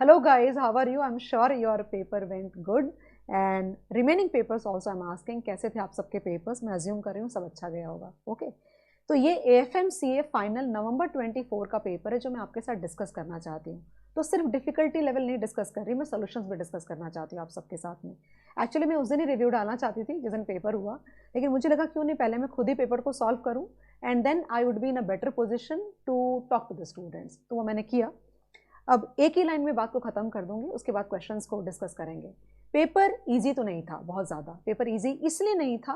Hello guys, how are you? I'm sure your paper went good and remaining papers also I'm asking कैसे थे आप सबके papers? मैं assume कर रही हूँ सब अच्छा गया होगा. Okay. तो ये AFMCA फाइनल नवंबर 24 का पेपर है जो मैं आपके साथ डिस्कस करना चाहती हूँ. तो सिर्फ डिफिकल्टी लेवल नहीं डिस्कस कर रही, मैं सॉल्यूशंस भी डिस्कस करना चाहती हूँ आप सबके साथ में. एक्चुअली मैं उस दिन ही रिव्यू डालना चाहती थी जिस दिन पेपर हुआ, लेकिन मुझे लगा क्यों नहीं पहले मैं खुद ही पेपर को सॉल्व करूँ and then I would be in a better position to talk to the students. तो वो मैंने किया. अब एक ही लाइन में बात को खत्म कर दूंगी, उसके बाद क्वेश्चंस को डिस्कस करेंगे. पेपर इजी तो नहीं था, बहुत ज़्यादा. पेपर इजी इसलिए नहीं था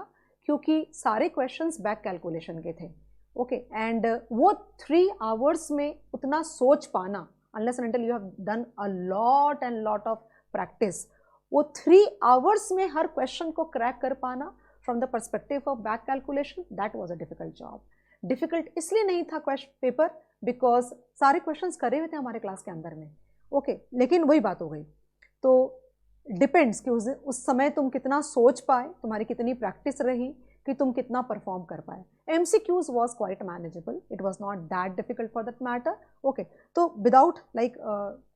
क्योंकि सारे क्वेश्चंस बैक कैलकुलेशन के थे. ओके एंड वो 3 आवर्स में उतना सोच पाना, unless and until you have done a lot and lot of practice, वो 3 आवर्स में हर क्वेश्चन को क्रैक कर पाना from the perspective of back calculation, that was a difficult job. Difficult इसलिए नहीं था क्वेश्चन पेपर बिकॉज सारे क्वेश्चंस करे हुए थे हमारे क्लास के अंदर में. ओके लेकिन वही बात हो गई. तो डिपेंड्स कि उस समय तुम कितना सोच पाए, तुम्हारी कितनी प्रैक्टिस रही कि तुम कितना परफॉर्म कर पाए. MCQs was quite manageable, it was not that difficult for that matter. Okay, तो without like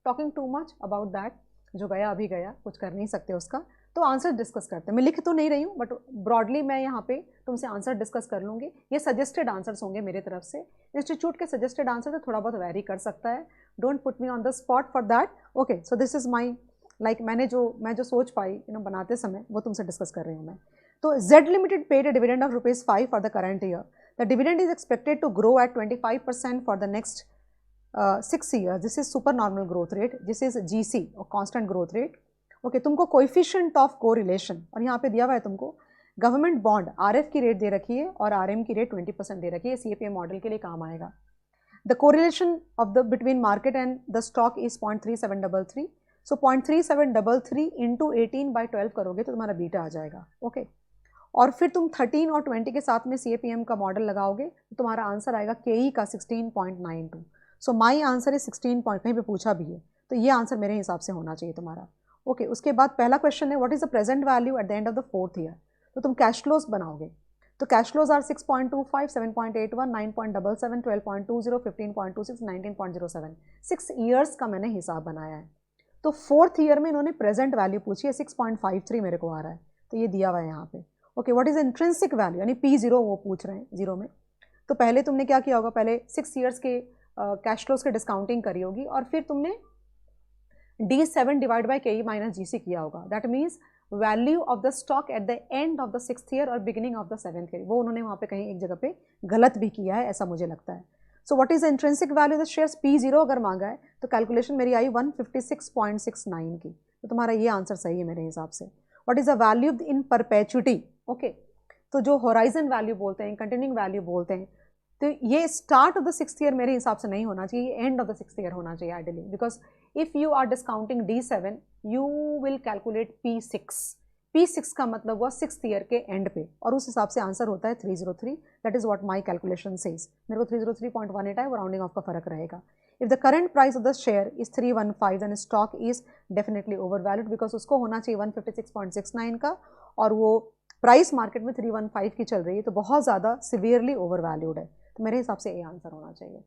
talking too much about that, जो गया अभी गया, कुछ कर नहीं सकते उसका, तो आंसर डिस्कस करते हैं. मैं लिख तो नहीं रही हूँ बट ब्रॉडली मैं यहाँ पे तुमसे आंसर डिस्कस कर लूँगी. ये सजेस्टेड आंसर्स होंगे मेरे तरफ से. इंस्टीट्यूट के सजेस्टेड आंसर तो थोड़ा बहुत वेरी कर सकता है. Don't put me on the spot for that. Okay so this is my like मैं जो सोच पाई बनाते समय वो तुमसे डिस्कस कर रही हूँ मैं. तो Z Limited paid a dividend of ₹5 for the current year. The dividend is expected to grow at 25% for the next 6 years. This is supernormal growth rate. This is GC or constant growth rate. Okay, तुमको coefficient of correlation और यहाँ पे दिया हुआ है तुमको government bond RF की rate दे रखी है और RM की रेट 20% दे रखी है. CAPM मॉडल के लिए काम आएगा. The correlation of the between market and the stock is 0.3733. So 0.3733 into 18/12 करोगे तो तुम्हारा बीटा आ जाएगा. ओके और फिर तुम 13 और 20 के साथ में CAPM का मॉडल लगाओगे तो तुम्हारा आंसर आएगा KE का 16.92. सो माई आंसर इज 16 पॉइंट. कहीं पे पूछा भी है तो ये आंसर मेरे हिसाब से होना चाहिए तुम्हारा. ओके उसके बाद पहला क्वेश्चन है what is the present value eight the end of the 4th year. तो तुम कैश फ्लोज बनाओगे. तो कैश फ्लोज आर 6.25, 7.81, 9.77, 12.20, 15.26, 19.07. 6 ईयर्स का मैंने हिसाब बनाया है. तो 4th ईयर में इन्होंने प्रेजेंट वैल्यू पूछी है. 6.53 मेरे को आ रहा है तो ये दिया हुआ है यहाँ पे. Okay what is intrinsic value यानी P0 वो पूछ रहे हैं जीरो में. तो पहले तुमने क्या किया होगा, पहले 6 ईयर्स के कैश फ्लोज की डिस्काउंटिंग करी होगी और फिर तुमने D7 divide by KE minus GC किया होगा. That means value of the stock at the end of the 6th year और beginning of the 7th year. वो उन्होंने वहाँ पे कहीं एक जगह पे गलत भी किया है ऐसा मुझे लगता है. So what is intrinsic value the shares P0 अगर मांगा है तो कैलकुलेशन मेरी आई 156.69 की. तो तुम्हारा ये आंसर सही है मेरे हिसाब से. What is the value in perpetuity. Okay तो जो होराइजन वैल्यू बोलते हैं, कंटिन्यूइंग वैल्यू बोलते हैं, तो ये start of the 6th year मेरे हिसाब से नहीं होना चाहिए, ये and of the 6th year होना चाहिए ideally. Because if you are discounting D7 you will calculate P6. P6 का मतलब हुआ 6th ईयर के एंड पे और उस हिसाब से आंसर होता है 303. That is what my calculation says. मेरे को 303.18 है, वो राउंडिंग ऑफ का फर्क रहेगा. If the current price of the share is 315 then stock is definitely overvalued because उसको होना चाहिए 156.69 का और वो प्राइस मार्केट में 315 की चल रही है तो बहुत ज़्यादा सिवियरली ओवर वैल्यूड है. तो मेरे हिसाब से ये आंसर होना चाहिए.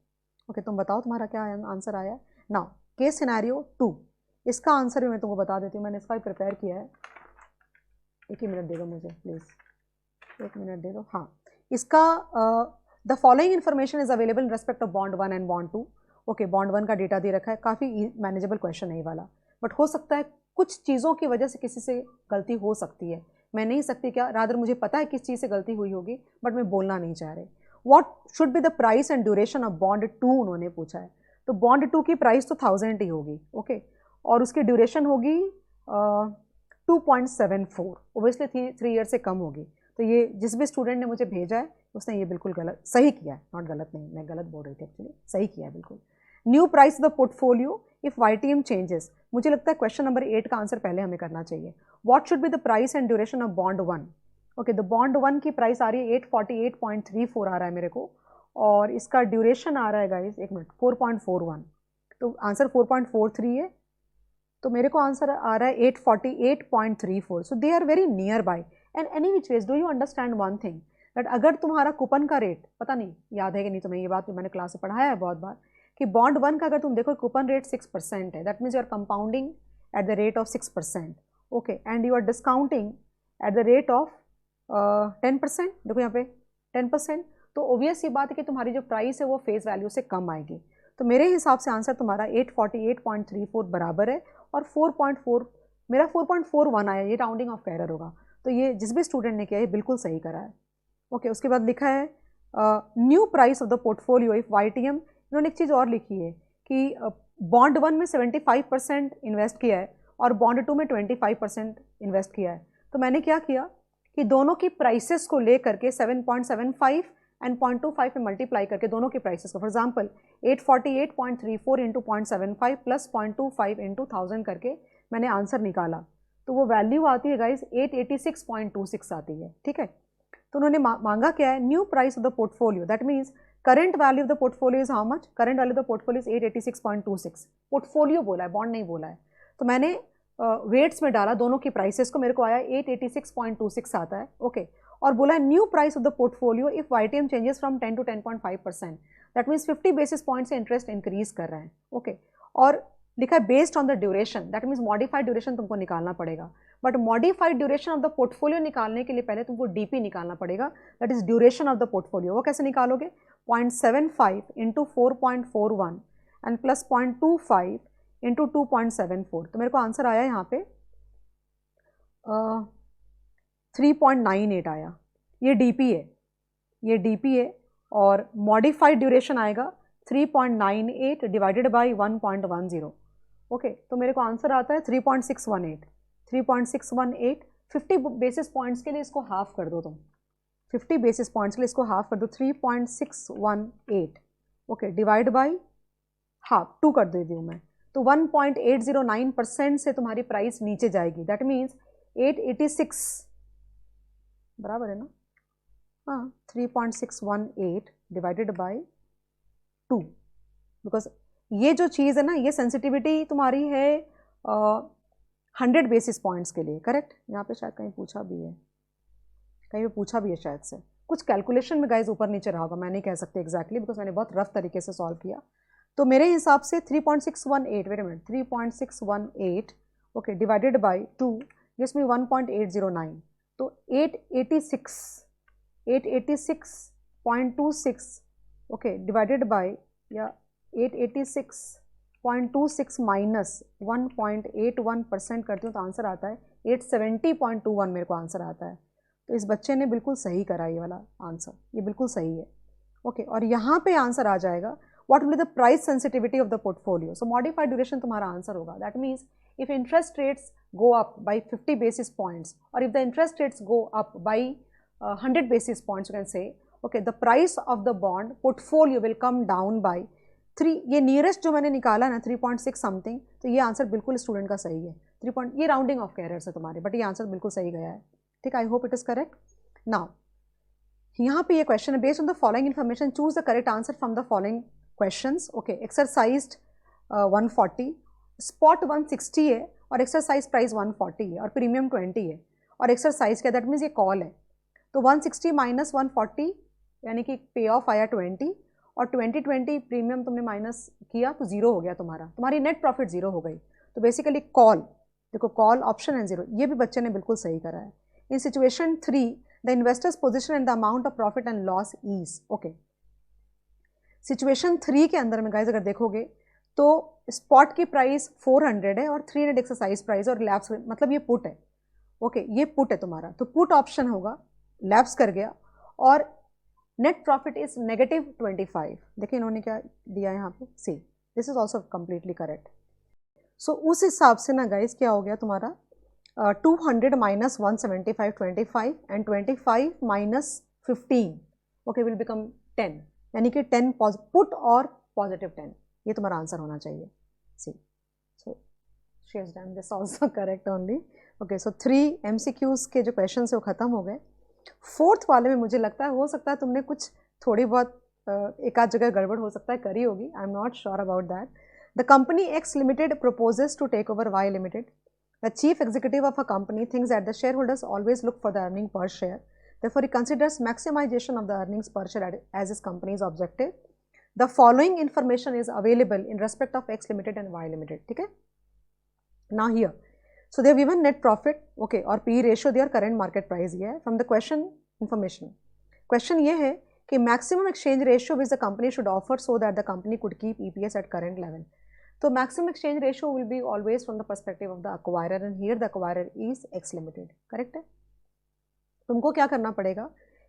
ओके तुम बताओ तुम्हारा क्या आंसर आया. Now case scenario 2. इसका आंसर भी मैं तुमको बता देती हूँ, मैंने इसका भी प्रिपेयर किया है. एक ही मिनट दे दो मुझे प्लीज़, 1 मिनट दे दो. हाँ इसका the following information is available in respect of bond 1 and bond 2. Okay bond 1 का डेटा दे रखा है, काफ़ी मैनेजेबल क्वेश्चन है ये वाला. बट हो सकता है कुछ चीज़ों की वजह से किसी से गलती हो सकती है. मैं नहीं सकती क्या, रादर मुझे पता है किस चीज़ से गलती हुई होगी बट मैं बोलना नहीं चाह रही. What should be the price and duration of bond 2 उन्होंने पूछा है. तो बॉन्ड 2 की प्राइस तो 1000 ही होगी. ओके और उसकी ड्यूरेशन होगी 2.74. ओबियसली 3 ईयर से कम होगी. तो ये जिस भी स्टूडेंट ने मुझे भेजा है उसने ये बिल्कुल गलत सही किया है. नॉट गलत नहीं, मैं गलत बोल रही थी एक्चुअली, सही किया है बिल्कुल. New price the portfolio if YTM changes. मुझे लगता है क्वेश्चन नंबर 8 का आंसर पहले हमें करना चाहिए. What should be the price and duration of bond 1. Okay the bond 1 की प्राइस आ रही है 848.34 आ रहा है मेरे को और इसका ड्यूरेशन आ रहा है गाइस 1 मिनट 4.41. तो आंसर 4.43 है तो मेरे को आंसर आ रहा है 848.34. So they are very near by and any which ways. Do you understand one thing that अगर तुम्हारा कूपन का रेट पता नहीं याद है कि नहीं तुम्हें, ये बात मैंने क्लास में पढ़ाया है बहुत बार कि बॉन्ड 1 का अगर तुम देखो कूपन रेट 6% है, that means you are compounding at the rate of 6%, okay, and you are discounting at the rate of 10%, देखो यहाँ पे 10%, तो ओबियस ये बात है कि तुम्हारी जो प्राइस है वो फेस वैल्यू से कम आएगी। तो मेरे हिसाब से आंसर तुम्हारा 848.34 बराबर है, और 4.4 मेरा 4.41 आया, ये राउंडिंग ऑफ एरर होगा। तो ये जिस भी स्टूडेंट ने किया है बिल्कुल सही करा है। ओके, उसके बाद लिखा है new price of the portfolio if YTM, इन्होंने एक चीज़ और लिखी है कि बॉन्ड 1 में 75% इन्वेस्ट किया है और बॉन्ड 2 में 25% इन्वेस्ट किया है। तो मैंने क्या किया कि दोनों की प्राइसेस को ले करके 7.75 एंड 0.25 में मल्टीप्लाई करके दोनों की प्राइसेस को, for example 848.34 into 0.75 plus 0.25 into 1000 करके मैंने आंसर निकाला, तो वो वैल्यू आती है गाइज 886.26 आती है, ठीक है। तो उन्होंने मांगा क्या है, new price of the portfolio, that means current value of the portfolio is how much, current value of the portfolio is 886.26, portfolio बोला है, बॉन्ड नहीं बोला है। तो मैंने वेट्स में डाला दोनों की प्राइसेस को, मेरे को आया 886.26 आता है, ओके। और बोला है new price of the portfolio if YTM changes from 10 to 10.5%, that means 50 basis point से इंटरेस्ट इंक्रीज कर रहे हैं, ओके। और लिखा है based on the duration, that means modified duration तुमको निकालना पड़ेगा, but modified duration of the portfolio निकालने के लिए पहले तुमको DP निकालना पड़ेगा, that is duration of the portfolio. वो कैसे निकालोगे, 0.75 इंटू 4.41 एंड प्लस 0.25 इंटू 2.74, तो मेरे को आंसर आया यहाँ पे 3.98 आया। ये DP है, ये DP है, और मॉडिफाइड ड्यूरेशन आएगा 3.98 डिवाइडेड बाई 1.10, ओके। तो मेरे को आंसर आता है 3.618, 3.618। 50 बेसिस पॉइंट्स के लिए इसको हाफ कर दो तुम, 50 बेसिस पॉइंट्स के लिए इसको हाफ कर दो, 3.618, ओके, डिवाइड बाई हाफ 2 कर देती हूँ मैं, तो 1.809% से तुम्हारी प्राइस नीचे जाएगी, दैट मीन्स 886 बराबर है ना, हाँ, 3.618 डिवाइडेड बाई 2, बिकॉज ये जो चीज़ है ना, ये सेंसिटिविटी तुम्हारी है 100 बेसिस पॉइंट्स के लिए, करेक्ट। यहाँ पे शायद कहीं पूछा भी है, कहीं पे पूछा भी है शायद से, कुछ कैलकुलेशन में गाइज ऊपर नीचे रहा होगा, मैं नहीं कह सकती एग्जैक्टली बिकॉज मैंने बहुत रफ तरीके से सॉल्व किया। तो मेरे हिसाब से 3.618, wait a minute, 3.618, okay, divided by 2 gives me 1.809, तो 886.26, ओके, डिवाइडेड बाई, या 886.26 माइनस 1.81% करती हूँ तो आंसर आता है 870.21, मेरे को आंसर आता है। तो इस बच्चे ने बिल्कुल सही करा ये वाला आंसर, ये बिल्कुल सही है, ओके। और यहाँ पे आंसर आ जाएगा what will be the price sensitivity of the portfolio, so modified duration तुम्हारा आंसर होगा, that means if interest rates go up by 50 basis points, or if the interest rates go up by 100 basis points, you can say, okay, the price of the bond portfolio will come down by 3, ये nearest जो मैंने निकाला ना 3.6 something, तो ये answer बिल्कुल student का सही है, 3 ये राउंडिंग ऑफ एरर्स है तुम्हारे, बट ये आंसर बिल्कुल सही गया है, ठीक, I hope it is correct. Now यहाँ पे ये क्वेश्चन है, based on the following information choose the correct answer from the following questions, okay. Exercised 140, spot 160 है, और एक्सरसाइज प्राइस 140 है, और प्रीमियम 20 है, और एक्सरसाइज क्या, दैट मीन्स ये कॉल है, तो 160 माइनस 140 यानी कि पे ऑफ आया 20, और 20 प्रीमियम तुमने माइनस किया तो 0 हो गया तुम्हारा, तुम्हारी नेट प्रॉफिट 0 हो गई। तो बेसिकली कॉल, देखो कॉल ऑप्शन है 0, ये भी बच्चे ने बिल्कुल सही करा है। In situation 3 the investors position and the amount of profit and loss is, okay. Situation 3 के अंदर में गाइज अगर देखोगे तो स्पॉट की प्राइस 400 है और 300 एक्सरसाइज प्राइस, और लैप्स मतलब ये पुट है, ओके, ये पुट है तुम्हारा, तो पुट ऑप्शन होगा, लैप्स कर गया, और नेट प्रॉफिट इज -25। देखिए इन्होंने क्या दिया यहाँ पे, see this is also completely correct. So उस हिसाब से ना गाइज क्या हो गया तुम्हारा 200 minus 175 25 and 25 minus 15, okay, will become 10, यानी कि 10 पुट और पॉजिटिव 10, ये तुम्हारा आंसर होना चाहिए, C. So she has done this also correct only, okay. So 3 MCQs के जो क्वेश्चन है वो खत्म हो गए। 4th वाले में मुझे लगता है हो सकता है तुमने कुछ थोड़ी बहुत एक आध जगह गड़बड़ हो सकता है करी होगी, आई am not sure about that. The company X limited proposes to take over Y limited. The chief executive of a company thinks that the shareholders always look for the earning per share, therefore he considers maximization of the earnings per share as his company's objective. The following information is available in respect of X limited and Y limited, ठीक है। Now here so they have given net profit, okay, और P ratio their current market price, ये है from the question information. Question ये है कि maximum exchange ratio which the company should offer so that the company could keep EPS at current level. तो maximum exchange ratio will be always from the perspective of the acquirer and here the acquirer is x limited, correct है। तुमको क्या करना पड़ेगा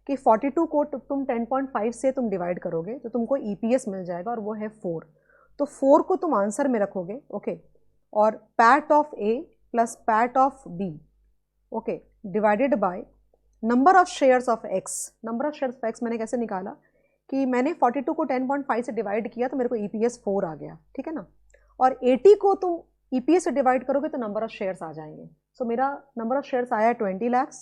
कि 42 को तुम 10.5 से तुम डिवाइड करोगे तो तुमको ईपीएस मिल जाएगा और वो है 4। तो 4 को तुम आंसर में रखोगे, ओके, और PAT of A plus PAT of B, okay, divided by number of shares of X. Number of shares of X मैंने कैसे निकाला कि मैंने 42 को 10.5 से डिवाइड किया तो मेरे को ईपीएस 4 आ गया, ठीक है ना। और 80 को तुम ईपीएस से डिवाइड करोगे तो नंबर ऑफ शेयर्स आ जाएंगे। सो मेरा नंबर ऑफ शेयर्स आया 20 lakhs,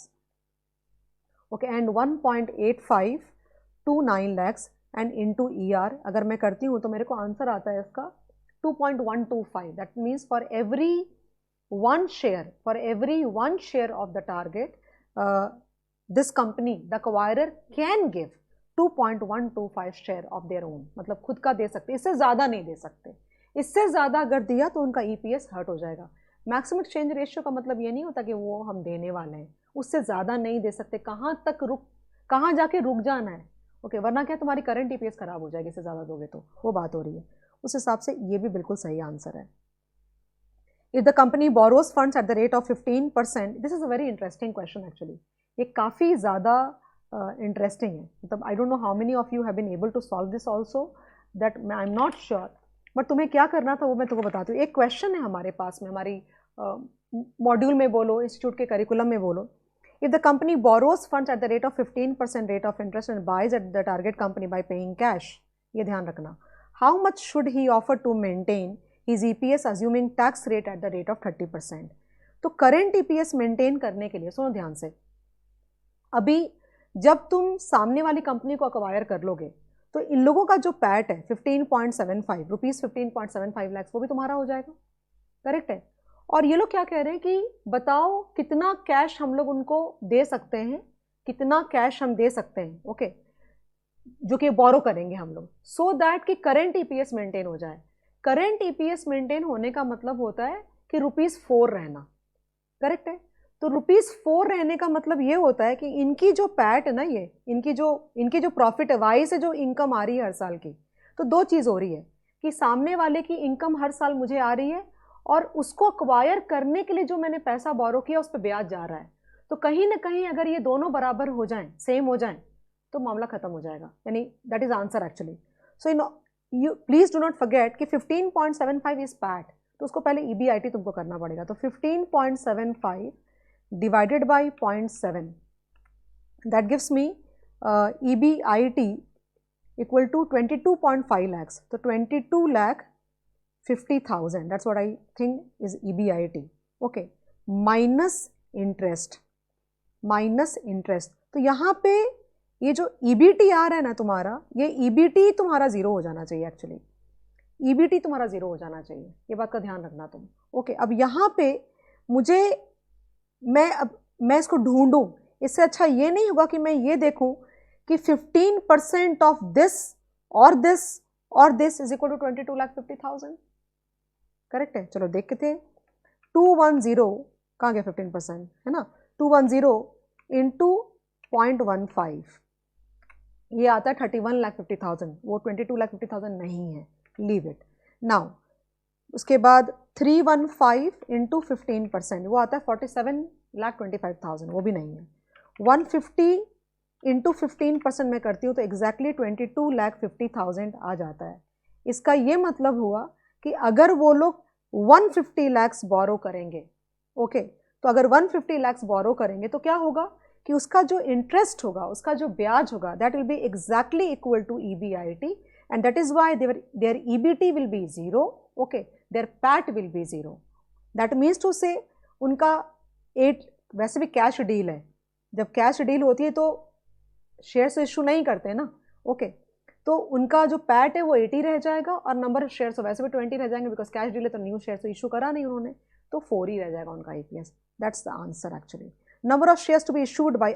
okay, and 1.8529 lakhs and into ER अगर मैं करती हूँ तो मेरे को आंसर आता है इसका 2.125। That means for every one share of the target this company the acquirer can give 2.125 share of their own, मतलब खुद का दे सकते, इससे ज़्यादा नहीं दे सकते। इससे ज़्यादा अगर दिया तो उनका ईपीएस हर्ट हो जाएगा। मैक्सिमम एक्सचेंज रेशियो का मतलब ये नहीं होता कि वो हम देने वाले हैं, उससे ज़्यादा नहीं दे सकते। कहाँ जाके रुक जाना है, ओके, वरना क्या तुम्हारी करंट ईपीएस खराब हो जाएगी इससे ज़्यादा दोगे तो, वो बात हो रही है। उस हिसाब से ये भी बिल्कुल सही आंसर है। If the company borrows funds at the rate of 15%, this is a very interesting question actually, ये काफ़ी ज़्यादा इंटरेस्टिंग है। मतलब I don't know how many of you have been able to solve this also, that I am not sure, but तुम्हें क्या करना था वो मैं तुमको बताती हूँ। एक क्वेश्चन है हमारे पास में, हमारी मॉड्यूल में बोलो, इंस्टीट्यूट के करिकुलम में बोलो, if the company borrows funds at the rate of 15% rate of interest and buys at the target company by paying cash, ये ध्यान रखना, how much should he offer to maintain his EPS assuming tax rate at the rate of 30%। तो current EPS maintain करने के लिए सुनो ध्यान से, अभी जब तुम सामने वाली कंपनी को अक्वायर कर लोगे तो इन लोगों का जो पैट है 15.75 रुपीज़ 15.75 lakhs वो भी तुम्हारा हो जाएगा, करेक्ट है। और ये लोग क्या कह रहे हैं कि बताओ कितना कैश हम लोग उनको दे सकते हैं, कितना कैश हम दे सकते हैं, ओके, जो कि बोरो करेंगे हम लोग, सो दैट कि करंट ईपीएस मेंटेन हो जाए। करंट ईपीएस मेंटेन होने का मतलब होता है कि ₹4 रहना, करेक्ट है। तो ₹4 रहने का मतलब ये होता है कि इनकी जो पैट है ना, ये इनकी जो प्रॉफिट है, वाई से जो इनकम आ रही है हर साल की, तो दो चीज़ हो रही है कि सामने वाले की इनकम हर साल मुझे आ रही है और उसको अक्वायर करने के लिए जो मैंने पैसा बोरो किया उस पर ब्याज जा रहा है। तो कहीं ना कहीं अगर ये दोनों बराबर हो जाएं, सेम हो जाएं, तो मामला खत्म हो जाएगा, यानी that is answer actually. So you please do not forget कि 15.75 इज पैट, तो उसको पहले ईबीआईटी तुमको करना पड़ेगा। तो 15.75 divided by 0.7 that gives me EBIT equal to 22.5 lakhs। तो 22,50,000, that's what I think is EBIT, okay, minus interest। तो यहाँ पे ये जो EBT आ रहा है ना तुम्हारा, ये EBT तुम्हारा ज़ीरो हो जाना चाहिए एक्चुअली, EBT तुम्हारा ज़ीरो हो जाना चाहिए, ये बात का ध्यान रखना तुम, ओके। अब यहाँ पे मुझे मैं इसको ढूंढूं, इससे अच्छा ये नहीं होगा कि मैं ये देखूं कि 15% ऑफ दिस और दिस और this is equal to 22,50,000, correct है। चलो देखते थे, 210 कहाँ गया, 15% है ना, 210 इंटू 0.15 ये आता है 31,50,000, वो 22,50,000 नहीं है, लीव इट नाउ। उसके बाद 315 इंटू 15% वो आता है 47,25,000, वो भी नहीं है। 150 इंटू 15% में करती हूँ तो एग्जैक्टली 22,50,000 आ जाता है। इसका ये मतलब हुआ कि अगर वो लोग 150 lakhs बोरो करेंगे, ओके, तो अगर 150 lakhs बोरो करेंगे तो क्या होगा कि उसका जो इंटरेस्ट होगा, उसका जो ब्याज होगा, that will be exactly equal to EBIT and that is why there EBT will be 0, okay, there PAT will be 0। That means to say उनका 8, वैसे भी कैश डील है, जब कैश डील होती है तो शेयर्स इशू नहीं करते ना, ओके, तो उनका जो पैट है वो 80 रह जाएगा और नंबर ऑफ शेयर्स वैसे भी 20 रह जाएंगे, बिकॉज कैश डील है तो न्यू शेयर्स तो इशू करा नहीं उन्होंने, तो 4 ही रह जाएगा उनका EPS। That's the answer actually. Number of shares to be issued by,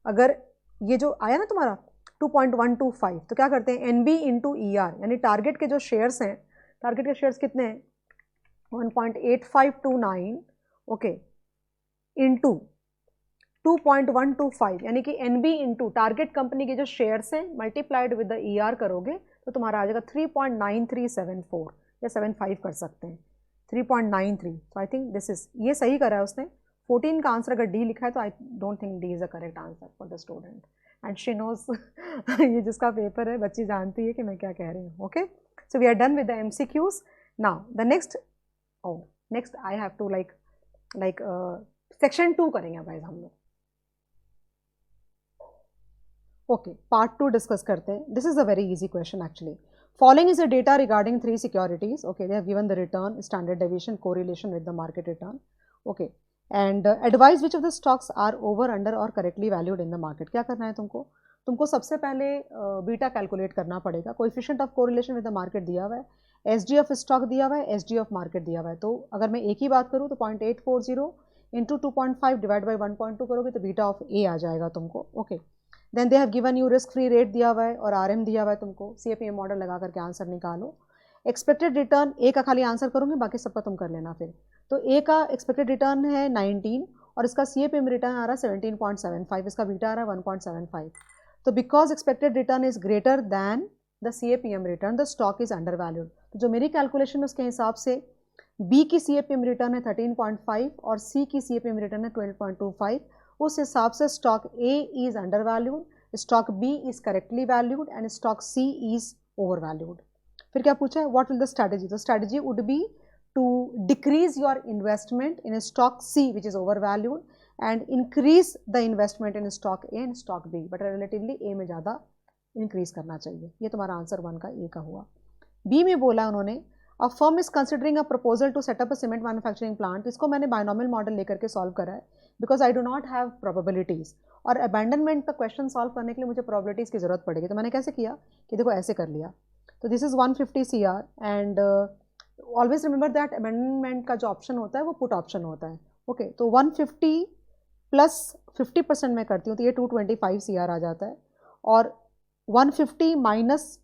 अगर ये जो आया ना तुम्हारा 2.125, तो क्या करते हैं NB इंटू ER, यानी टारगेट के जो शेयर्स हैं, टारगेट के शेयर्स कितने हैं 1.8529, ओके, इंटू 2.125, यानी कि NB इंटू टारगेट कंपनी के जो शेयर्स हैं मल्टीप्लाइड विद द ER करोगे तो तुम्हारा आ जाएगा 3.9374 या 75 कर सकते हैं 3.93। तो आई थिंक दिस इज, ये सही करा है उसने। 14 का आंसर अगर डी लिखा है तो I don't think D is the correct answer for the student and she knows ये जिसका पेपर है बच्ची जानती है कि मैं क्या कह रही हूँ। Okay, so we are done with the MCQs। Now the next, next I have to like section 2 करेंगे गाइस हम लोग। ओके, पार्ट 2 डिस्कस करते हैं। This is a very easy question actually. Following is the data regarding 3 securities. Okay, they have given the return, standard deviation, correlation with the market return. Okay, and advise which of the stocks are over, under or correctly valued in the market. क्या करना है तुमको? तुमको सबसे पहले beta calculate करना पड़ेगा। Coefficient of correlation with the market दिया हुआ है, एसडी ऑफ स्टॉक दिया हुआ है, एसडी ऑफ मार्केट दिया हुआ है। तो अगर मैं एक ही बात करूँ तो 0.840 इंटू 2.5 डिवाइड बाई 1.2 करोगे तो बीटा ऑफ ए आ जाएगा तुमको। Okay, then they have given you risk free rate दिया हुआ है और RM दिया हुआ है तुमको। CAPM मॉडल लगा करके आंसर निकालो। एक्सपेक्टेड रिटर्न ए का खाली आंसर करूंगी, बाकी सबका तुम कर लेना फिर। तो ए का एक्सपेक्टेड रिटर्न है 19 और इसका CAPM रिटर्न आ रहा है 17.75, इसका बीटा आ रहा है 1.75। तो because expected return is greater then the CAPM return the stock is under valued. तो जो मेरी कैलकुलेशन उसके हिसाब से बी की CAPM रिटर्न है 13.5 और सी की CAPM रिटर्न है 12.25, उस हिसाब से stock A is under valued, stock B is correctly valued and stock C is over valued. फिर क्या पूछा है, व्हाट विल द स्ट्रैटेजी? तो strategy would be to decrease your investment in stock C which is over valued and increase the investment in stock A and stock B, but relatively A में ज़्यादा increase करना चाहिए। ये तुम्हारा answer 1 का ए का हुआ। बी में बोला उन्होंने a firm is considering a proposal to set up a cement manufacturing plant. इसको मैंने बायनॉमियल मॉडल लेकर के सॉल्व करा है because I do not have probabilities, और अबैंडनमेंट का क्वेश्चन सॉल्व करने के लिए मुझे प्रोबेबिलिटीज की जरूरत पड़ेगी। तो मैंने कैसे किया कि देखो ऐसे कर लिया। तो this is 150 CR and always remember that abandonment का जो ऑप्शन होता है वो पुट ऑप्शन होता है। ओके, तो 150 प्लस 50% मैं करती हूँ तो ये 225 CR आ जाता है, और 150 माइनस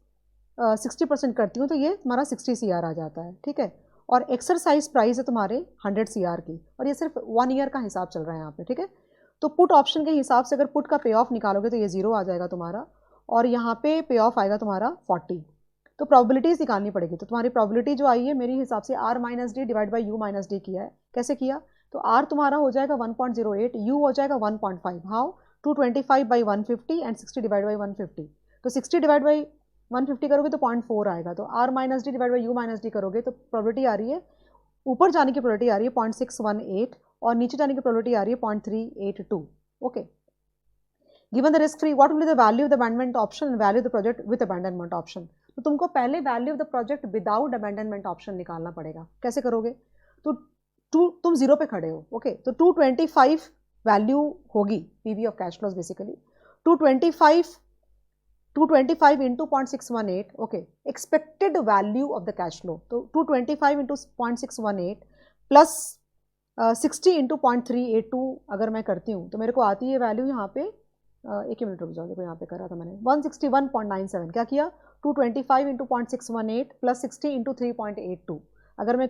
60% करती हूँ तो ये तुम्हारा 60 CR आ जाता है। ठीक है, और एक्सरसाइज प्राइस है तुम्हारे 100 CR की, और ये सिर्फ 1 ईयर का हिसाब चल रहा है यहाँ पे। ठीक है, तो पुट ऑप्शन के हिसाब से अगर पुट का पे ऑफ निकालोगे तो ये 0 आ जाएगा तुम्हारा, और यहाँ पे पे ऑफ आएगा तुम्हारा 40। तो प्रोबेबिलिटीज निकालनी पड़ेगी। तो तुम्हारी प्रोबेबिलिटी जो आई है मेरे हिसाब से R minus D divide by U minus D किया है। कैसे किया? तो R तुम्हारा हो जाएगा 1.08, U हो जाएगा 1.5। How? 225 by 150 and 60 divide by 150। तो 60 डिवाइड बाई 150 करोगे तो 0.4 आएगा। तो R minus D divide by U minus D करोगे तो प्रोबेबिलिटी आ रही है, ऊपर जाने की प्रोबेबिलिटी आ रही है 0.618 और नीचे जाने की प्रोबेबिलिटी आ रही है 0.382। Okay, given the risk free what will be the value of the abandonment option and value of the project with abandonment option. तो तुमको पहले value of the project without abandonment option निकालना पड़ेगा। कैसे करोगे? तो तुम 0 पे खड़े हो। ओके, तो 225 वैल्यू होगी PV of cash flows basically. 225 into 0.618। Okay, expected value of the cash flow, तो 225 इंटू 0.618 प्लस 60 इंटू 0.382 अगर मैं करती हूँ तो मेरे को आती है वैल्यू यहाँ पे, एक ही मिनट रुक जाओ, देखो यहाँ पे करा था मैंने 161.97। क्या किया? 225 इंटू 0.618 प्लस 60 इंटू 3.82 अगर मैं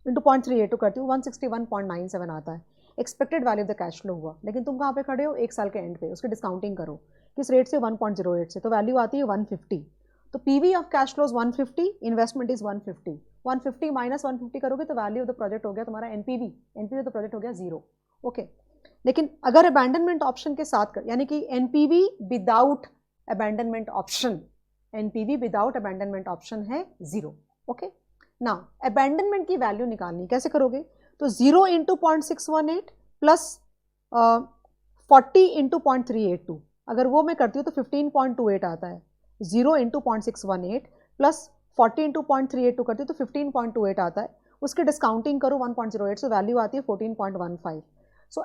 इंटू 0.382 करती हूँ 161.97 आता है। Expected value of the cash flow हुआ, लेकिन तुम कहाँ पे खड़े हो? 1 साल के एंड पे, उसकी डिस्काउंटिंग करो किस रेट से? 1.08 से, तो वैल्यू आती है 150। तो PV of cash flows 150, investment is 150। 150 minus 150 करोगे तो वैल्यू ऑफ द प्रोजेक्ट हो गया तुम्हारा एनपीवी ऑफ द प्रोजेक्ट हो गया 0। ओके, लेकिन अगर अबैंडनमेंट ऑप्शन के साथ यानी कि NPV without abandonment option, NPV without abandonment option है 0। ओके, ना अबैंडनमेंट की वैल्यू निकालनी, कैसे करोगे? तो 0 इंटू 0.618 प्लस 40 इंटू 0.382 अगर वो मैं करती हूँ तो 15.28 आता है। 0 इंटू 0.618 प्लस 40 इंटू 0.382 करती हूँ तो 15.28 आता है। उसकी डिस्काउंटिंग करो 1.08, सो वैल्यू आती है 14.15। So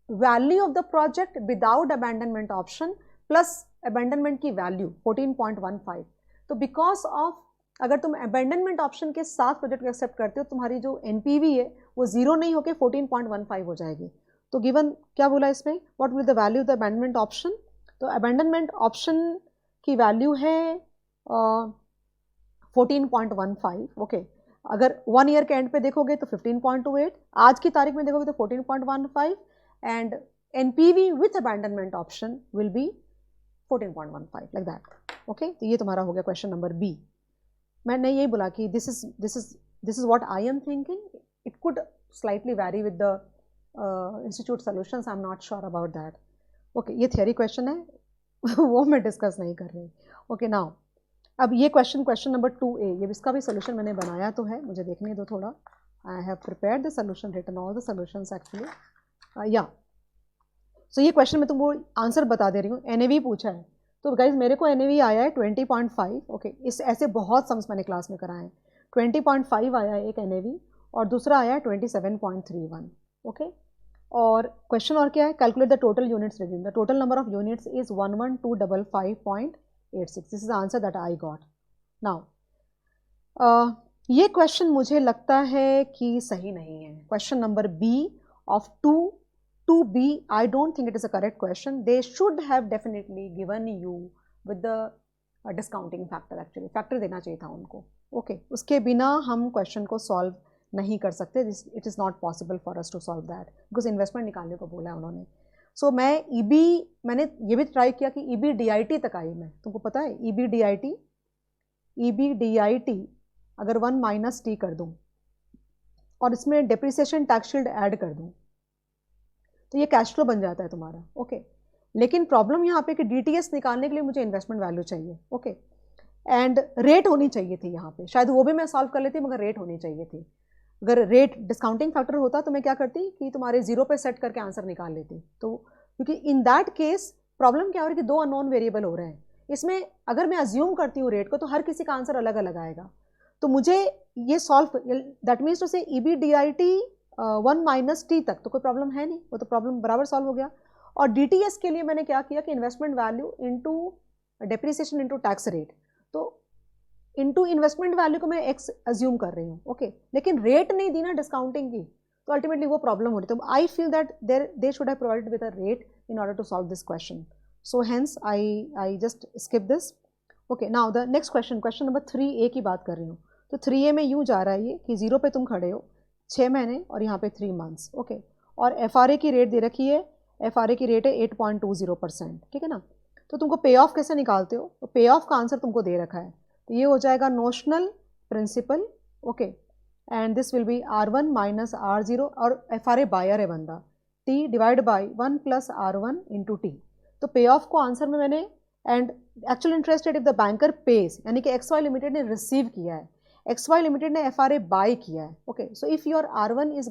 value of the project without abandonment option plus abandonment की वैल्यू 14.15। तो बिकॉज ऑफ अगर तुम अबैंडनमेंट ऑप्शन के साथ प्रोजेक्ट को एक्सेप्ट करते हो तुम्हारी जो एनपीवी है वो 0 नहीं होकर 14.15 हो जाएगी। तो गिवन क्या बोला इसमें, what will the value of the abandonment option? तो अबैंडनमेंट ऑप्शन की वैल्यू है 14.15, ओके। अगर 1 ईयर के एंड पे देखोगे तो 15.28, आज की तारीख में देखोगे तो 14.15, and NPV with abandonment option will be 14.15 like that, okay. तो ये तुम्हारा हो गया क्वेश्चन नंबर बी। मैंने यही बोला कि this is what I am thinking, it could slightly vary with the institute solutions, I am not sure about that, okay. ये थियरी क्वेश्चन है वो मैं डिस्कस नहीं कर रही, ओके। नाउ अब ये क्वेश्चन नंबर 2A, ये इसका भी सोल्यूशन मैंने बनाया तो है, मुझे देखने दो थोड़ा। I have prepared the solution, written all the solutions actually, yeah. So ये क्वेश्चन मैं तुमको आंसर बता दे रही हूँ। एनएवी पूछा है, तो गाइज मेरे को एनएवी आया है 20.5, ओके। इस ऐसे बहुत सम्स मैंने क्लास में कराए हैं। 20.5 आया है एक एनएवी, और दूसरा आया है 27.31, ओके। और क्वेश्चन और क्या है, calculate the total units resume, the total number of units is 11255.86, this is the answer that I got. Now ये क्वेश्चन मुझे लगता है कि सही नहीं है। Question number B of 2B, I don't think it is a correct question. They should have definitely given you with the discounting factor, actually factor देना चाहिए था उनको, okay। उसके बिना हम क्वेश्चन को सॉल्व नहीं कर सकते, it is not possible for us to solve that because investment निकालने को बोला है उन्होंने। सो मैं EB, मैंने ये भी ट्राई किया कि EBDIT तक आई मैं, तुमको पता है EBDIT अगर 1 - T कर दूँ और इसमें डेप्रिसिएशन टैक्स शील्ड ऐड कर दूँ तो ये कैश फ्लो बन जाता है तुम्हारा, ओके। लेकिन प्रॉब्लम यहाँ पे कि DTS निकालने के लिए मुझे इन्वेस्टमेंट वैल्यू चाहिए, ओके। एंड रेट होनी चाहिए थी यहाँ पे, शायद वो भी मैं सॉल्व कर लेती मगर रेट होनी चाहिए थी। अगर रेट डिस्काउंटिंग फैक्टर होता तो मैं क्या करती कि तुम्हारे 0 पे सेट करके आंसर निकाल लेती। तो क्योंकि इन दैट केस प्रॉब्लम क्या हो रही है कि 2 अननोन वेरिएबल हो रहे हैं इसमें। अगर मैं अज्यूम करती हूँ रेट को तो हर किसी का आंसर अलग अलग आएगा, तो मुझे ये सॉल्व, दैट मीन्स टू से EBDIT 1 - T तक तो कोई प्रॉब्लम है नहीं, वो तो प्रॉब्लम बराबर सॉल्व हो गया। और DTS के लिए मैंने क्या किया कि investment value into depreciation into tax rate, तो इंटू इन्वेस्टमेंट वैल्यू को मैं एक्स अज्यूम कर रही हूँ, ओके। लेकिन रेट नहीं दी ना डिस्काउंटिंग की, तो अल्टीमेटली वो प्रॉब्लम हो रही। तो I feel that they should have provided with a rate in order to solve this question, so hence I just skip this, okay. Now the next question number 3A की बात कर रही हूँ। तो 3A में यूँ जा रहा है ये कि 0 पे तुम खड़े हो 6 महीने और यहाँ पे 3 मंथ्स, ओके। और FRA की रेट दे रखी है, FRA की रेट है 8.20%, ठीक है ना। तो तुमको पे ऑफ कैसे निकालते हो, तो पे ऑफ का आंसर तुमको दे रखा है, तो ये हो जाएगा notional principal, okay. And this will be R1 - R0, और FRA बायर है बंदा, T divide by 1 + R1 × T। तो पे ऑफ को आंसर में मैंने, and actual interest rate if the banker pays, यानी कि XY लिमिटेड ने रिसीव किया है, XY लिमिटेड ने FRA बाय किया है, ओके। So if your R1 is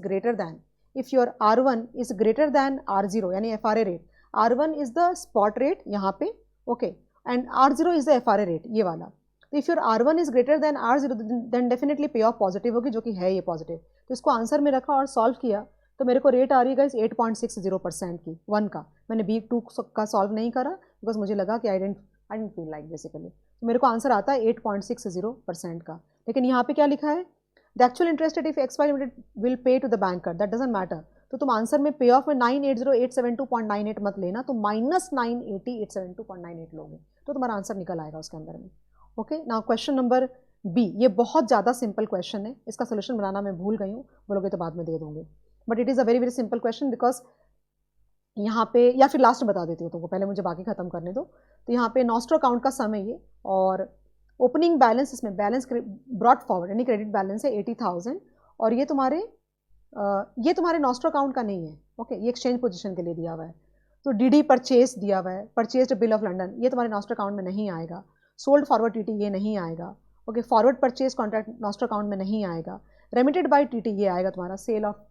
greater than, R0 यानी FRA rate, R1 is the spot rate यहाँ पे, okay, and R0 is the FRA rate, ये वाला। तो if your R1 is greater than R0 then definitely payoff positive होगी, जो कि है ये पॉजिटिव। तो इसको आंसर में रखा और सॉल्व किया, तो मेरे को रेट आ रही है गाइस 8.60% की 1 का। मैंने B2 का सॉल्व नहीं करा बिकॉज मुझे लगा कि आई डेंट फील लाइक बेसिकली, तो मेरे को आंसर आता है 8.60% का। लेकिन यहाँ पे क्या लिखा है, the actual interest rate if XY limited will pay to the banker, that doesn't matter. तो तुम आंसर में पे ऑफ में 980,872.98 मत लेना, तो -980,872.98 लोगे, तो तुम्हारा आंसर निकल आएगा उसके अंदर में, okay. Now question number B, ये बहुत ज़्यादा सिंपल क्वेश्चन है, इसका सोल्यूशन बनाना मैं भूल गई हूँ, बोलोगे तो बाद में दे दूंगी, but it is a very very simple question because यहाँ पे, या फिर लास्ट में बता देती हूँ तुमको, पहले मुझे बाकी खत्म करने दो। तो यहाँ पे नॉस्ट्रो अकाउंट का सम है ये, और ओपनिंग बैलेंस, इसमें बैलेंस ब्रॉट फॉरवर्ड यानी क्रेडिट बैलेंस है 80,000, और ये तुम्हारे नॉस्ट्रो अकाउंट का नहीं है, ओके। ये एक्सचेंज पोजीशन के लिए दिया हुआ है। तो DD परचेज दिया हुआ है, परचेज्ड बिल ऑफ लंडन, ये तुम्हारे नॉस्ट्रो अकाउंट में नहीं आएगा। सोल्ड फॉरवर्ड TT ये नहीं आएगा, okay. Forward purchase contract nostro account में नहीं आएगा। रेमिटेड बाय TT ये आएगा तुम्हारा, सेल ऑफ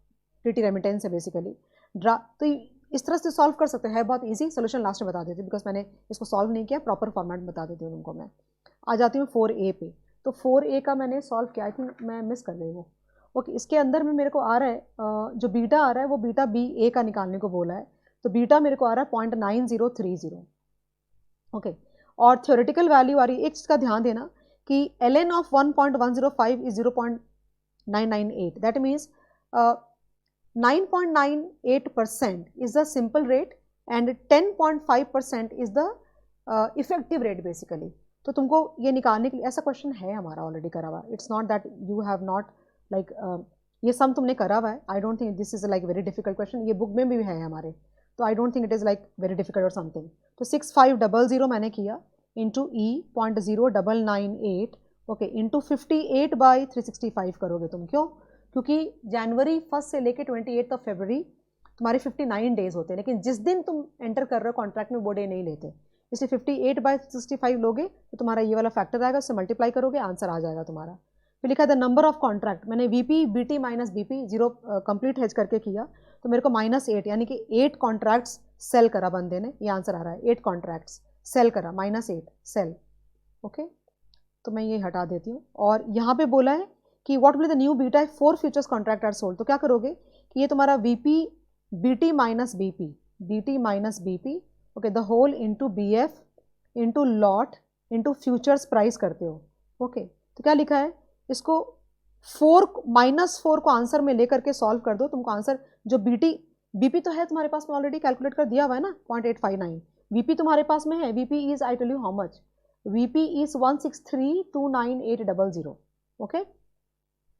TT रेमिटेंस है बेसिकली। तो इस तरह से सॉल्व कर सकते हैं, बहुत ईजी। सोल्यूशन लास्ट में बता देती हूँ बिकॉज मैंने इसको सॉल्व नहीं किया, प्रॉपर फॉर्मेट बता देती हूँ तुमको मैं। आ जाती हूँ 4A पे। तो 4A का मैंने सॉल्व किया, आई थिंक मैं मिस कर गई वो, ओके। इसके अंदर में मेरे को आ रहा है जो बीटा आ रहा है वो बीटा BA का निकालने को बोला है, तो बीटा मेरे को आ रहा है 0.9030, ओके। और थ्योरेटिकल वैल्यू आ रही है, एक चीज़ का ध्यान देना कि ln of 1.105 is 0.998, that means 9.98% is the simple rate and 10.5% is the effective rate basically. तो तुमको ये निकालने के लिए, ऐसा क्वेश्चन है हमारा ऑलरेडी करा हुआ, it's not that you have not like, ये सम तुमने करा हुआ है। आई don't think this is like very difficult question, ये बुक में भी है हमारे, तो I don't think it is like very difficult और समथिंग। तो 6500 मैंने किया इंटू ई 0.0998, ओके, इंटू 58/365 करोगे तुम। क्यों? क्योंकि जनवरी 1 से लेके 28 फरवरी तुम्हारे 59 डेज होते हैं, लेकिन जिस दिन तुम एंटर कर रहे हो कॉन्ट्रैक्ट में वो डे नहीं लेते, इसलिए 58/65 लोगे तो तुम्हारा ये वाला फैक्टर आएगा, उससे मल्टीप्लाई करोगे, आंसर आ जाएगा तुम्हारा। फिर लिखा था नंबर ऑफ कॉन्ट्रैक्ट, मैंने VP BT minus BP zero complete hedge करके किया, तो मेरे को -8 यानी कि 8 कॉन्ट्रैक्ट्स सेल करा बंदे ने, ये आंसर आ रहा है 8 कॉन्ट्रैक्ट्स सेल करा, -8 सेल, ओके। तो मैं ये हटा देती हूँ। और यहाँ पे बोला है कि what will the new beta if 4 futures contract are sold, तो क्या करोगे कि ये तुम्हारा VP BT minus BP, okay, the whole into BF into lot into futures price करते हो, ओके। तो क्या लिखा है, इसको -4 को आंसर में लेकर के सॉल्व कर दो, तुमको आंसर जो बीपी तो है तुम्हारे पास में ऑलरेडी कैलकुलेट कर दिया हुआ है ना, 0.859, वीपी तुम्हारे पास में है, VP is, I tell you how much, VP is 1632980, okay,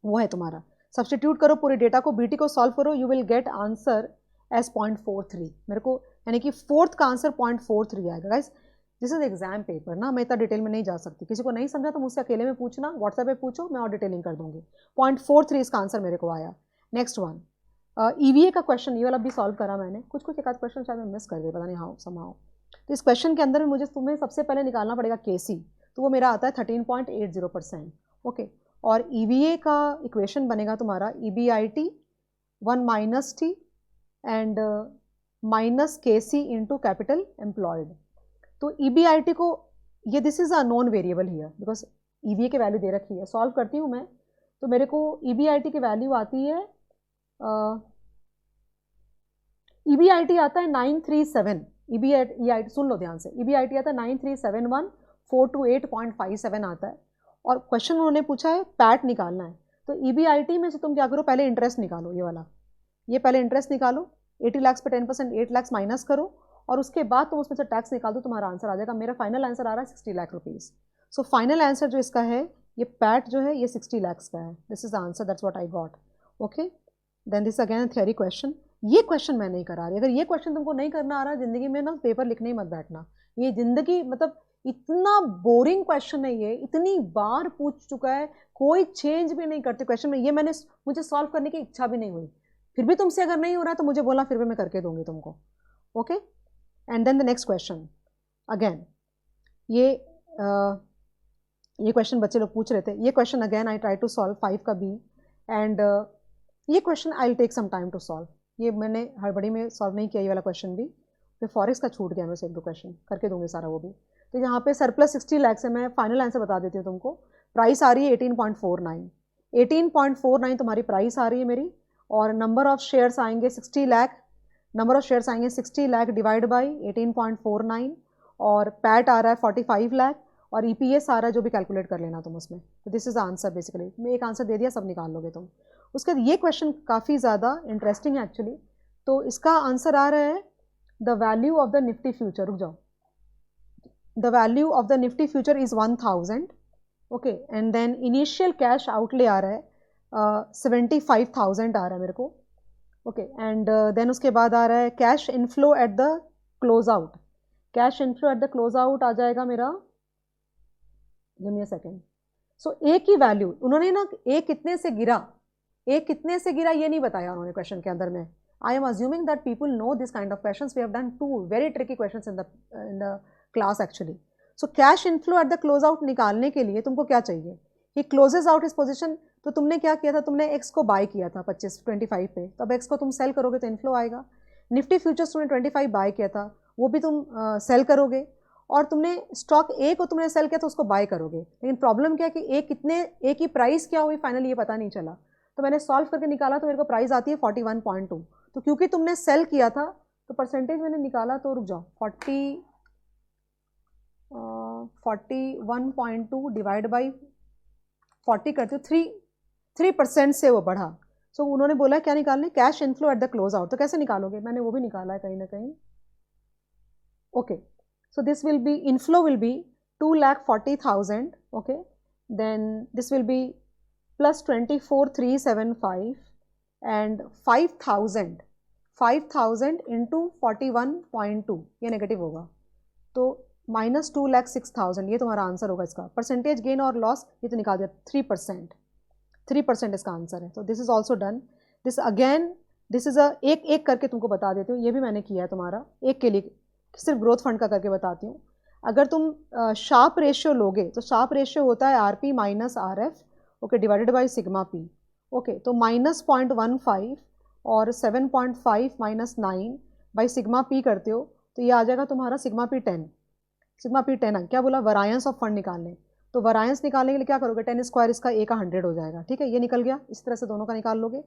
वो है तुम्हारा। सब्सटीट्यूट करो पूरे डेटा को, बीटी को सॉल्व करो, you will get answer as 0.43, मेरे को यानी कि 4th का आंसर 0.43 आएगा। Guys this is exam paper ना, मैं इतना डिटेल में नहीं जा सकती, किसी को नहीं समझा तो मुझसे अकेले में पूछना, व्हाट्सएप पे पूछो, मैं और डिटेलिंग कर दूंगी। 0.43 इसका आंसर मेरे को आया। नेक्स्ट वन, ईवीए का क्वेश्चन, ये वाला भी सॉल्व करा मैंने, कुछ एक आध क्वेश्चन शायद मैं मिस कर गई, पता नहीं हाउ समहाउ। तो इस क्वेश्चन के अंदर में मुझे तुम्हें सबसे पहले निकालना पड़ेगा केसी, तो वो मेरा आता है 13.80%, ओके। और ईवीए का इक्वेशन बनेगा तुम्हारा EBIT 1 - T and minus KC into capital employed. तो EBIT को, ये this is a non variable here because EVA की वैल्यू दे रखी है, सॉल्व करती हूँ मैं, तो मेरे को EBIT की वैल्यू आती है, EBIT आता है 937, EBIT सुन लो ध्यान से, EBIT आता है 9371428.57 आता है। और क्वेश्चन उन्होंने पूछा है पैट निकालना है, तो EBIT में से तुम क्या करो, पहले इंटरेस्ट निकालो, ये वाला, ये पहले इंटरेस्ट निकालो, 80 लाख पे 10%, 8 लाख माइनस करो, और उसके बाद तुम उसमें से टैक्स निकाल दो, तुम्हारा आंसर आ जाएगा। मेरा फाइनल आंसर आ रहा है 60 lakh rupees. So final answer जो इसका है, ये पैट जो है ये 60 लाख का है, this is the answer, that's what I got, okay. Then this again theory question, ये क्वेश्चन मैं नहीं करा रही, अगर ये क्वेश्चन तुमको नहीं करना आ रहा जिंदगी में ना, पेपर लिखने ही मत बैठना, ये जिंदगी मतलब इतना बोरिंग क्वेश्चन है, ये इतनी बार पूछ चुका है, कोई चेंज भी नहीं करते क्वेश्चन में, ये मैंने मुझे सॉल्व करने की इच्छा भी नहीं हुई, फिर भी तुमसे अगर नहीं हो रहा तो मुझे बोलना, फिर भी मैं करके दूंगी तुमको, okay. And then the next question again, ये क्वेश्चन बच्चे लोग पूछ रहे थे, ये question again I try to solve 5 का बी, एंड ये question I will take some time to solve, ये मैंने हड़बड़ी में सॉल्व नहीं किया ये वाला क्वेश्चन भी, फिर फॉरेक्स का छूट गया मेरे से 1-2 क्वेश्चन, करके दूंगी सारा वो भी। तो यहाँ पे सरप्लस 60 लाख से मैं फाइनल आंसर बता देती हूँ तुमको, प्राइस आ रही है 18.49 तुम्हारी प्राइस आ रही है मेरी, और नंबर ऑफ शेयर्स आएंगे 60 लाख, नंबर ऑफ शेयर्स आएंगे 60 लाख डिवाइड बाई 18.49, और पैट आ रहा है 45 लाख, और EPS आ रहा है, जो भी कैलकुलेट कर लेना तुम उसमें। तो दिस इज आंसर बेसिकली, मैं एक आंसर दे दिया, सब निकाल लोगे तुम। उसके बाद ये क्वेश्चन काफ़ी ज़्यादा इंटरेस्टिंग है एक्चुअली, तो इसका आंसर आ रहा है the value of the Nifty future, रुक जाओ, the value of the Nifty future is 1000, okay, and then initial cash outlay आ रहा है 75,000 आ रहा है मेरे को, ओके, एंड देन उसके बाद आ रहा है cash inflow at the close out, cash inflow at the close out आ जाएगा मेरा, गिव मी अ सेकेंड। सो ए की वैल्यू उन्होंने ना, ए कितने से गिरा ये नहीं बताया उन्होंने क्वेश्चन के अंदर में। I am assuming that people know this kind of questions, we have done 2 very tricky questions in the class actually. So cash inflow at the close out निकालने के लिए तुमको क्या चाहिए कि क्लोजेज आउट इस पोजीशन, तो तुमने क्या किया था, तुमने एक्स को बाय किया था 25 पे, तब एक्स को तुम सेल करोगे तो इनफ्लो आएगा। निफ्टी फ्यूचर्स तुमने 25 बाय किया था, वो भी तुम सेल करोगे, और तुमने स्टॉक ए को तुमने सेल किया तो उसको बाय करोगे, लेकिन प्रॉब्लम क्या है कि ए की प्राइस क्या हुई फाइनली ये पता नहीं चला, तो मैंने सॉल्व करके निकाला तो मेरे को प्राइस आती है 41.2, तो क्योंकि तुमने सेल किया था तो परसेंटेज मैंने निकाला, तो रुक जाओ 41.2 डिवाइड बाई 40 करते हो 3% से वो बढ़ा। सो उन्होंने बोला क्या निकालने, cash inflow at the close out, तो कैसे निकालोगे, मैंने वो भी निकाला है कहीं ना कहीं, okay. So this will be, inflow will be 2,40,000, okay, then this will be plus 24,375 and 5,000 into 41.2, ये नेगेटिव होगा, तो माइनस 2,06,000, ये तुम्हारा आंसर होगा इसका। परसेंटेज गेन और लॉस ये तो निकाल दिया, 3% इसका आंसर है। तो this is also done. This again, this is एक एक करके तुमको बता देती हूँ, ये भी मैंने किया है तुम्हारा एक के लिए, सिर्फ ग्रोथ फंड का करके बताती हूँ। अगर तुम शार्प रेशियो लोगे तो शार्प रेशियो होता है R P minus R F, okay, divided by sigma P, okay, तो माइनस 0.15 और 7.5 माइनस 9 बाई सिग्मा पी करते हो तो ये आ जाएगा तुम्हारा सिग्मा पी 10। सिग्मा पी 10 है, क्या बोला, वरायंस ऑफ फंड निकालने, तो वरायंस निकालने के लिए क्या करोगे, 10 स्क्वायर इसका ए का 100 हो जाएगा, ठीक है, ये निकल गया। इस तरह से दोनों का निकाल लोगे।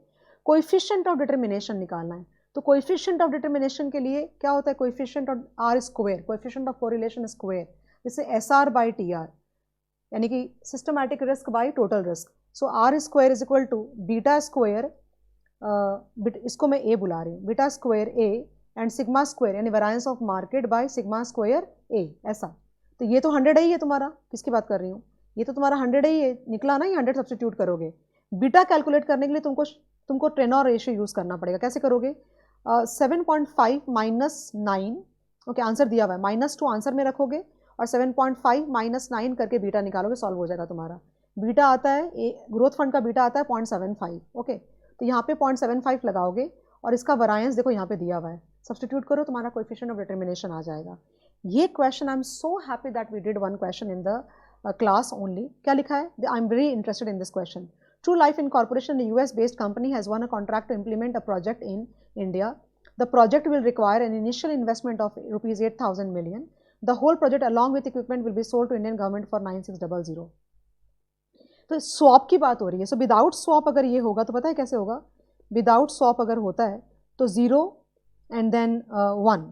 कोएफिशिएंट ऑफ डिटर्मिनेशन निकालना है, तो कोएफिशिएंट ऑफ डिटर्मिनेशन के लिए क्या होता है, coefficient of R square, coefficient of correlation square, जैसे S R by T R, यानी कि systematic risk by total risk. So R square is equal to beta square, इसको मैं ए बुला रही हूँ, beta square A and sigma square यानी variance of market by sigma square A, ऐसा। तो ये तो 100 ही है तुम्हारा, किसकी बात कर रही हूँ, ये तो तुम्हारा 100 ही है, निकला ना, ये 100 सब्सटीट्यूट करोगे। बीटा कैलकुलेट करने के लिए तुमको टेनोर रेशियो यूज करना पड़ेगा। कैसे करोगे, 7.5 माइनस 9, ओके, आंसर दिया हुआ है, -2 आंसर में रखोगे और 7.5 माइनस 9 करके बीटा निकालोगे, सॉल्व हो जाएगा तुम्हारा। बीटा आता है, ग्रोथ फंड का बीटा आता है 0.75, ओके, तो यहाँ पे 0.75 लगाओगे और इसका वरायंस देखो यहाँ पे दिया हुआ है, सब्सटीट्यूट करो, तुम्हारा कोएफिशिएंट ऑफ डिटर्मिनेशन आ जाएगा। ये question, I am so happy that we did one question in the class only. क्या लिखा है, I am very interested in this question. True Life Incorporation, a US-based company, has won a contract to implement a project in India. The project will require an initial investment of rupees 8,000 million. The whole project along with equipment will be sold to Indian government for 9600. तो swap की बात हो रही है। So without swap अगर ये होगा तो पता है कैसे होगा, विदाउट स्वॉप अगर होता है तो 0 एंड देन 1,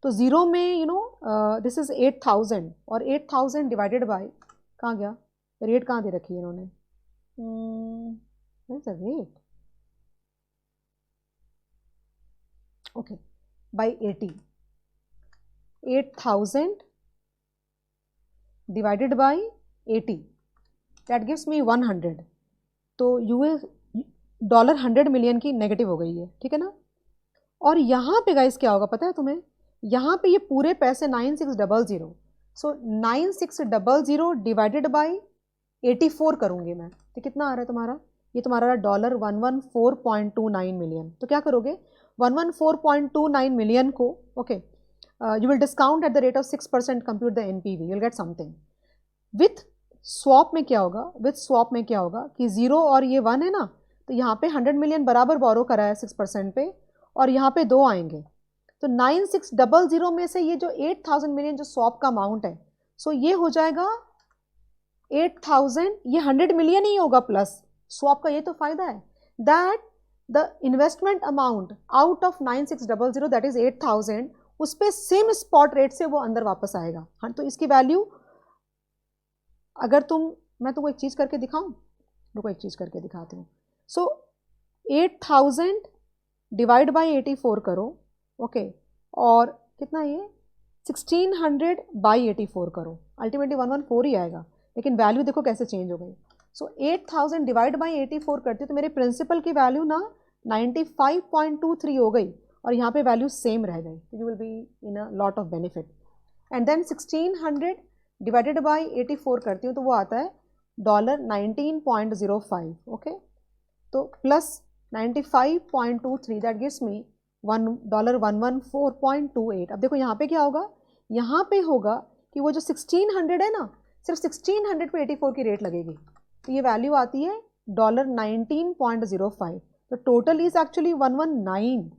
तो 0 में यू नो दिस इज 8,000 और 8,000 डिवाइडेड बाय, कहाँ गया रेट, कहाँ दे रखी है इन्होंने, where's the rate? Okay, by 80, 8,000 divided by 80, that gives me 100. तो यूएस डॉलर 100 मिलियन की नेगेटिव हो गई है, ठीक है ना। और यहाँ पे गाइस क्या होगा पता है तुम्हें, यहाँ पे ये पूरे पैसे 9600, सो 9600 डिवाइडेड बाई 84 करूँगी मैं, तो कितना आ रहा है तुम्हारा, ये तुम्हारा $114.29 मिलियन। तो क्या करोगे, 114.29 मिलियन को, okay, you will discount at the rate of 6%, compute the NPV, you will get something. With swap में क्या होगा, विथ स्वॉप में क्या होगा कि 0 और ये 1 है ना, तो यहाँ पे 100 मिलियन बराबर बोरो करा है 6% पे, और यहाँ पे 2 आएंगे, तो 9600 में से ये जो 8,000 मिलियन जो स्वॉप का अमाउंट है, सो ये हो जाएगा 8,000, ये 100 मिलियन ही होगा प्लस स्वॉप का, ये तो फायदा है, that the investment amount out of 9600 that is 8,000, उस पर सेम स्पॉट रेट से वो अंदर वापस आएगा। हाँ, तो इसकी वैल्यू अगर मैं तुमको एक चीज करके दिखाऊं, रुको एक चीज करके दिखाती हूँ। सो 8,000 डिवाइड बाई 84 करो, ओके, और कितना ये 1600 बाई 84 करो, अल्टीमेटली 114 ही आएगा, लेकिन वैल्यू देखो कैसे चेंज हो गई। सो 8,000 डिवाइड बाई 84 करती तो मेरे प्रिंसिपल की वैल्यू ना 95.23 हो गई और यहाँ पे वैल्यू सेम रह गई, तो you will be in a lot of benefit. And then 1600 divided by 84 करती हूँ तो वो आता है $19.05, ओके, तो प्लस 95.23 दैट गिव्स मी $114.28। अब देखो यहाँ पे क्या होगा, यहाँ पे होगा कि वो जो 1600 है ना, सिर्फ 1600 पे 84 की रेट लगेगी, तो ये वैल्यू आती है $19.05, तो टोटल इज एक्चुअली 119।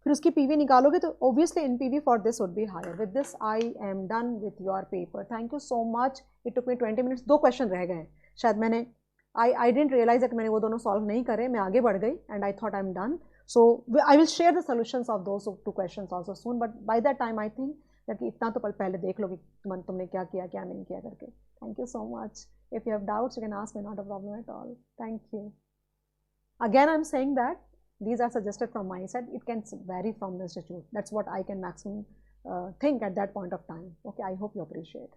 फिर उसकी पीवी निकालोगे तो obviously NPV for this would be higher. With this I am done with your paper, thank you so much. It took me 20 minutes, 2 question रह गए हैं शायद, मैंने आई डिडंट रियलाइज दैट मैंने वो दोनों सॉल्व नहीं करे, मैं आगे बढ़ गई and I thought I am done. So I will share the solutions of those 2 questions also soon, but by that time I think that इतना तो पहले देख लो कि तुमने क्या किया क्या नहीं किया करके। Thank you so much. If you have doubts you can ask me, not a problem at all. Thank you. Again, I'm saying that these are suggested from my side. It can vary from the institute. That's what I can maximum think at that point of time. Okay, I hope you appreciate.